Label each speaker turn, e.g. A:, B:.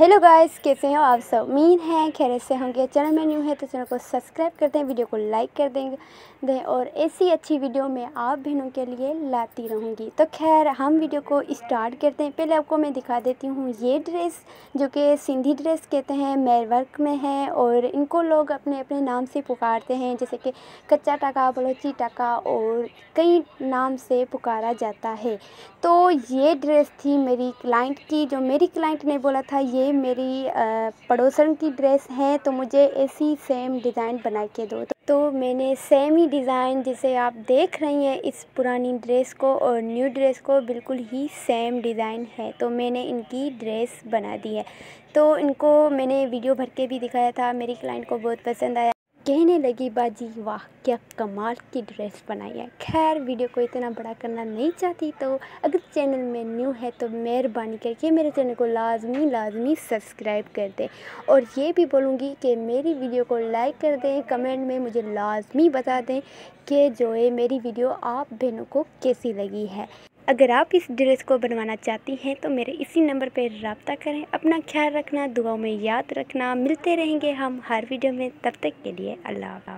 A: Hello guys, कैसे हो आप सब। उम्मीद है खैरियत से होंगे। चैनल में न्यू है तो चैनल को सब्सक्राइब कर दें, वीडियो को लाइक कर देंगे और ऐसी अच्छी वीडियो मैं आप बहनों के लिए लाती रहूँगी। तो खैर हम वीडियो को स्टार्ट करते हैं। पहले आपको मैं दिखा देती हूँ ये ड्रेस, जो कि सिंधी ड्रेस कहते हैं, मेर वर्क में है और इनको लोग अपने अपने नाम से पुकारते हैं, जैसे कि कच्चा टाका, बलोची टाका और कई नाम से पुकारा जाता है। तो ये ड्रेस थी मेरी क्लाइंट की, जो मेरी क्लाइंट ने बोला था ये मेरी पड़ोसन की ड्रेस है, तो मुझे ऐसी सेम डिज़ाइन बना के दो। तो मैंने सेम ही डिज़ाइन, जिसे आप देख रही हैं इस पुरानी ड्रेस को और न्यू ड्रेस को, बिल्कुल ही सेम डिज़ाइन है, तो मैंने इनकी ड्रेस बना दी है। तो इनको मैंने वीडियो भर के भी दिखाया था, मेरी क्लाइंट को बहुत पसंद आया, कहने लगी बाजी वाह क्या कमाल की ड्रेस बनाई है। खैर वीडियो को इतना बड़ा करना नहीं चाहती, तो अगर चैनल में न्यू है तो मेहरबानी करके मेरे चैनल को लाजमी सब्सक्राइब कर दें और ये भी बोलूँगी कि मेरी वीडियो को लाइक कर दें। कमेंट में मुझे लाजमी बता दें कि जो है मेरी वीडियो आप बहनों को कैसी लगी है। अगर आप इस ड्रेस को बनवाना चाहती हैं तो मेरे इसी नंबर पर रब्ता करें। अपना ख्याल रखना, दुआओं में याद रखना। मिलते रहेंगे हम हर वीडियो में, तब तक के लिए अल्लाह हाफ़िज़।